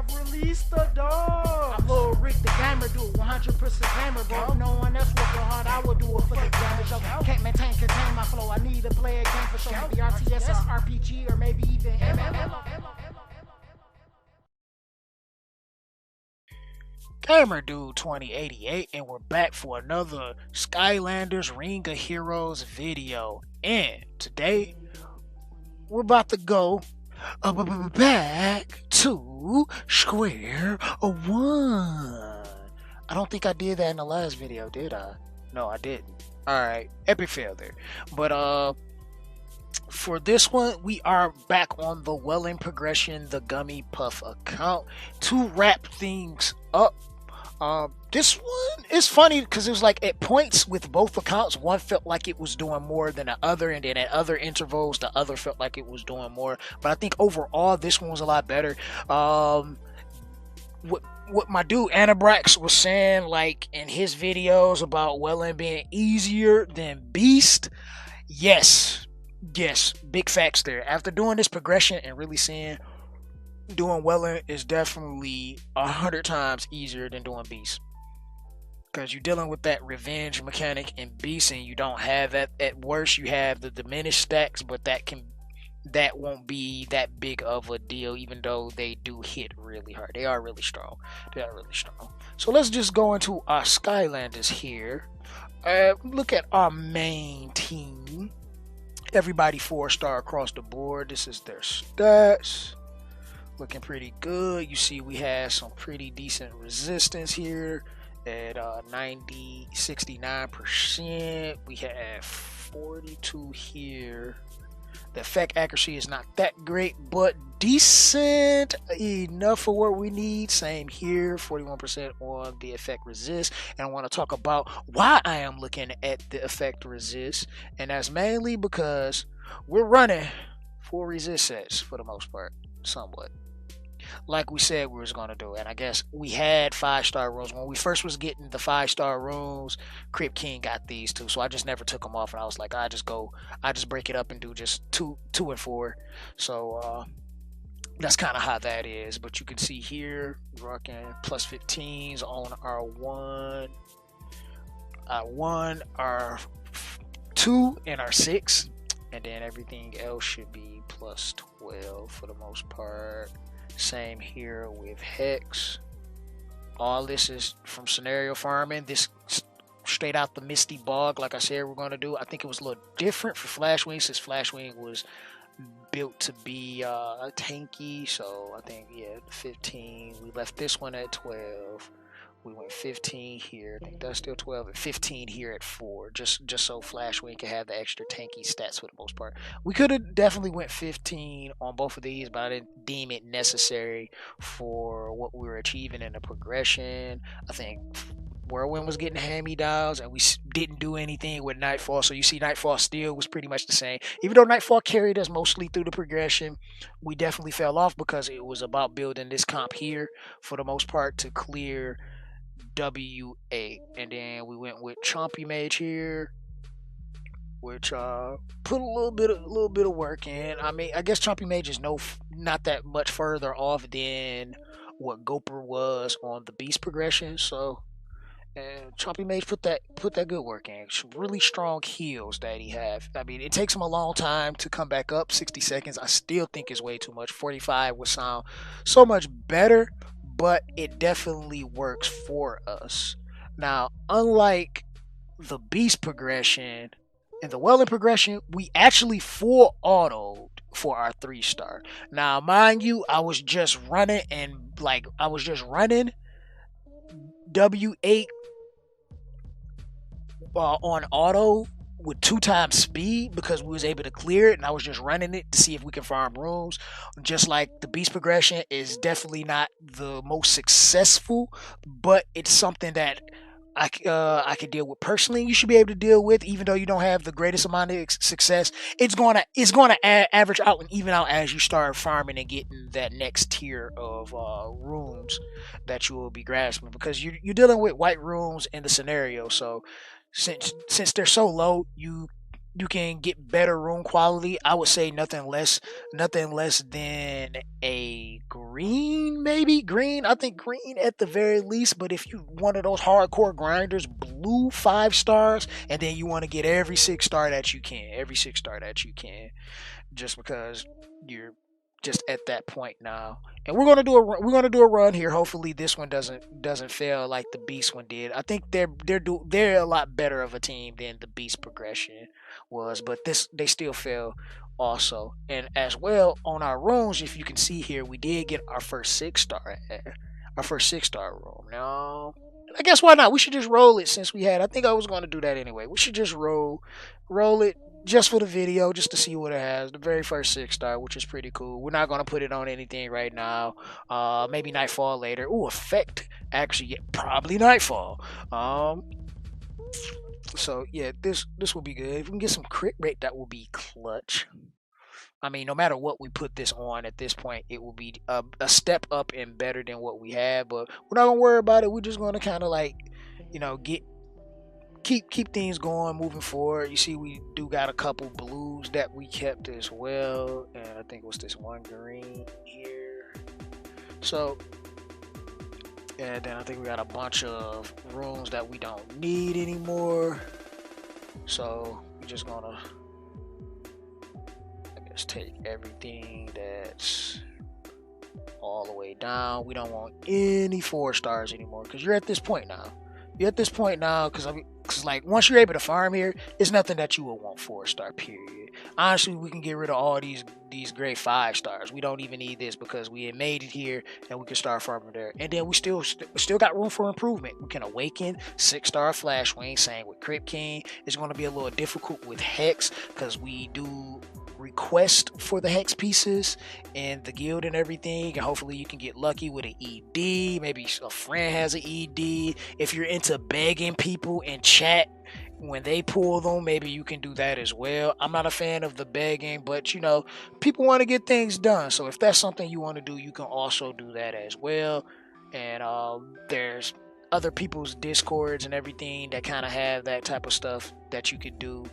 have released the dog. I'm Lil Rick the gamer, do 100% gamer, bro. No one else working hard, I would do it for the damage. Can't contain my flow. I need to play a game for sure. Maybe RTS, RPG, or maybe even MMO. Gamer Dude 2088, and we're back for another Skylanders Ring of Heroes video. And today we're about to go back to Square One. I don't think I did that in the last video, did I? No, I didn't. Alright, epic fail there. But for this one, we are back on the Wailing progression, the Gummy Puff account, to wrap things up. This one is funny because it was like at points with both accounts, one felt like it was doing more than the other, and then at other intervals, the other felt like it was doing more. But I think overall, this one was a lot better. What my dude Anabrax was saying, like in his videos about Wailing being easier than Beast, yes, big facts there. After doing this progression and really seeing doing Wailing is definitely 100 times easier than doing Beast, because you're dealing with that revenge mechanic in Beast, and you don't have that. At worst, you have the diminished stacks, but that won't be that big of a deal, even though they do hit really hard. They are really strong. So let's just go into our Skylanders here. Look at our main team. Everybody 4-star across the board. This is their stats. Looking pretty good. You see we have some pretty decent resistance here at 69%. We have 42 here. The effect accuracy is not that great, but decent enough for what we need. Same here, 41% on the effect resist. And I want to talk about why I am looking at the effect resist, and that's mainly because we're running 4 resist sets for the most part, somewhat, like we said we was gonna do. And I guess we had 5-star rooms when we first was getting the 5-star rooms. Crip King got these too, so I just never took them off, and I was like, I just break it up and do just two and 4. So that's kind of how that is. But you can see here rocking plus 15s on our 1, our 2, and our 6, and then everything else should be plus 12 for the most part. Same here with Hex. All this is from scenario farming. This straight out the Misty Bog, like I said we're going to do. I think it was a little different for Flashwing, since Flashwing was built to be tanky. So I think, yeah, 15. We left this one at 12. We went 15 here. I think that's still 12, and 15 here at 4, just so Flashwing can have the extra tanky stats for the most part. We could have definitely went 15 on both of these, but I didn't deem it necessary for what we were achieving in the progression. I think Whirlwind was getting hand-me-downs, and we didn't do anything with Nightfall. So you see Nightfall still was pretty much the same. Even though Nightfall carried us mostly through the progression, we definitely fell off because it was about building this comp here for the most part to clear W8. And then we went with Chompy Mage here, which put a little bit of work in. I mean, I guess Chompy Mage is not that much further off than what Gopher was on the Beast progression. So, and Chompy Mage put that good work in. Some really strong heals that he have. I mean, it takes him a long time to come back up. 60 seconds, I still think is way too much. 45 would sound so much better, but it definitely works for us. Now, unlike the Beast progression and the Wailing progression, we actually full autoed for our 3-star. Now, mind you, I was just running W8 on auto with 2 times speed because we was able to clear it, and I was just running it to see if we can farm rooms. Just like the Beast progression is definitely not the most successful, but it's something that I could deal with personally. You should be able to deal with, even though you don't have the greatest amount of success. It's gonna average out and even out as you start farming and getting that next tier of rooms that you will be grasping, because you're dealing with white rooms in the scenario. So since they're so low, you can get better room quality. I would say nothing less than a green, maybe. maybe green. I think green at the very least. But if you one of those hardcore grinders, blue 5 stars, and then you want to get every 6 star that you can, just because you're just at that point now. And we're gonna do a run here. Hopefully this one doesn't fail like the Beast one did. I think they're a lot better of a team than the Beast progression was, but they still fail also. And as well on our rooms, if you can see here, we did get our first 6 star room. Now I guess why not? We should just roll it since we had. I think I was going to do that anyway. We should just roll it just for the video, just to see what it has. The very first 6 star, which is pretty cool. We're not going to put it on anything right now. Maybe Nightfall later. Ooh, effect. Actually, yeah, probably Nightfall. So yeah, this will be good. If we can get some crit rate, that will be clutch. I mean, no matter what we put this on at this point, it will be a step up and better than what we had. But we're not gonna worry about it. We're just gonna kind of like, keep things going, moving forward. You see, we do got a couple blues that we kept as well, and I think it was this one green here. So, and then I think we got a bunch of rooms that we don't need anymore. So we're just gonna, let's take everything that's all the way down. We don't want any 4 stars anymore because you're at this point now. Because like once you're able to farm here, it's nothing that you will want 4 star period. Honestly, we can get rid of all these great 5 stars. We don't even need this because we had made it here and we can start farming there. And then we still got room for improvement. We can awaken 6 star Flash Wing. Same with Crypt King. It's going to be a little difficult with Hex because we do request for the Hex pieces and the guild and everything, and hopefully you can get lucky with an ED. Maybe a friend has an ED. If you're into begging people in chat when they pull them, maybe you can do that as well. I'm not a fan of the begging, but people want to get things done, so if that's something you want to do, you can also do that as well. And there's other people's discords and everything that kind of have that type of stuff that you could do.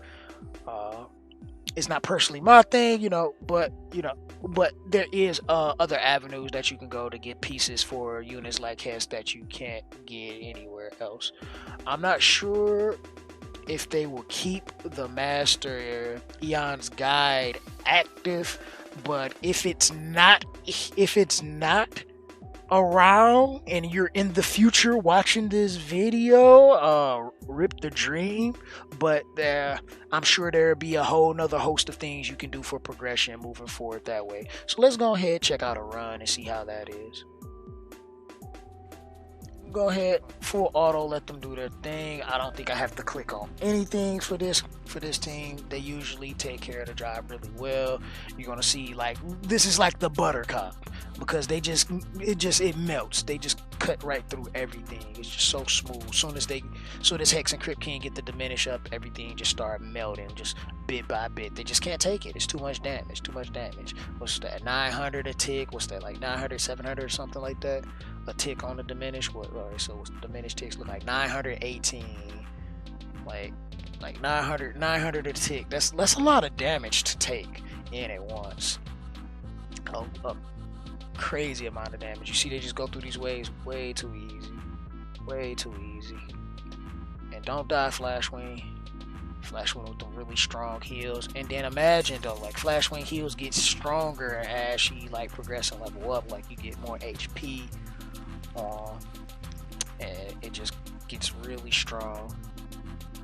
It's not personally my thing, but there is other avenues that you can go to get pieces for units like Hess that you can't get anywhere else. I'm not sure if they will keep the Master Eon's Guide active, but if it's not around and you're in the future watching this video, rip the dream. But I'm sure there'll be a whole nother host of things you can do for progression moving forward that way. So let's go ahead, check out a run and see how that is. Go ahead, full auto, let them do their thing. I don't think I have to click on anything for this team. They usually take care of the job really well. You're gonna see like this is like the buttercup because it melts. They just cut right through everything. It's just so smooth. So this Hex and Crypt King get the diminish up, everything just start melting just bit by bit. They just can't take it. It's too much damage. What's that? 900 a tick? What's that, like 900, 700 or something like that? A tick on the diminish. What? All right, so diminished ticks look like 918, like 900 a tick. That's a lot of damage to take in at once. A crazy amount of damage. You see, they just go through these waves way too easy. And don't die, Flash Wing with them really strong heals. And then imagine though, like Flash Wing heals get stronger as she like progress and level up. Like you get more HP. And it just gets really strong.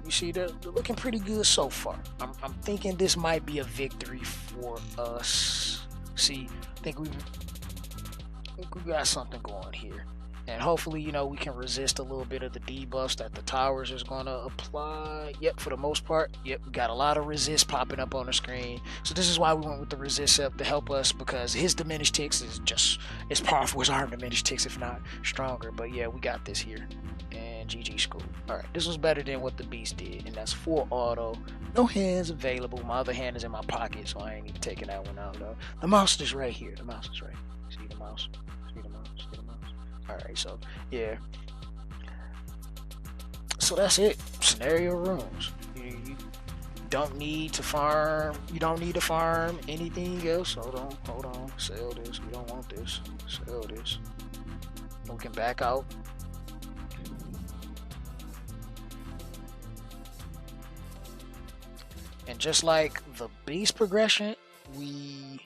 You see, they're looking pretty good so far. I'm thinking this might be a victory for us. See, I think we got something going here, and hopefully we can resist a little bit of the debuffs that the towers is going to apply. Yep, for the most part. Yep, we got a lot of resist popping up on the screen, so this is why we went with the resist up to help us, because his diminished ticks is just as powerful as our diminished ticks, if not stronger. But yeah, we got this here, and GG school. Alright, this was better than what the Beast did, and that's full auto, no hands available. My other hand is in my pocket, so I ain't even taking that one out though. The mouse is right here. See the mouse? Alright, so yeah, so that's it. Scenario rooms. You don't need to farm. You don't need to farm anything else. Hold on. Sell this. We don't want this. Sell this. We can back out. And just like the beast progression, we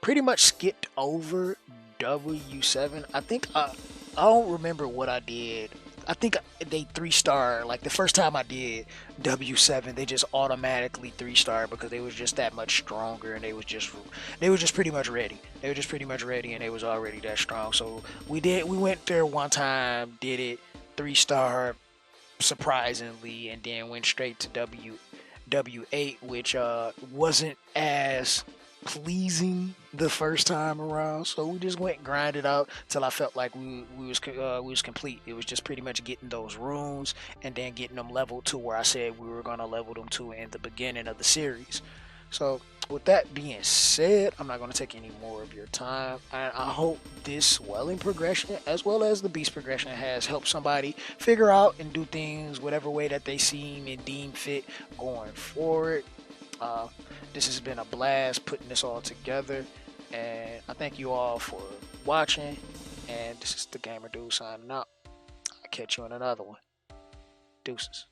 pretty much skipped over W7. I think I don't remember what I did. I think they 3-star, like the first time I did W7, they just automatically 3-star because they was just that much stronger, and they was just pretty much ready. They were just pretty much ready, and they was already that strong. So we went there one time, did it 3-star surprisingly, and then went straight to W8, which wasn't as pleasing the first time around. So we just went and grinded out till I felt like we was complete. It was just pretty much getting those runes and then getting them leveled to where I said we were gonna level them to in the beginning of the series. So with that being said, I'm not going to take any more of your time. I hope this Wailing progression as well as the beast progression has helped somebody figure out and do things whatever way that they seem and deem fit going forward. This has been a blast putting this all together, and I thank you all for watching, and this is the Gamer Dude signing out. I'll catch you in another one. Deuces.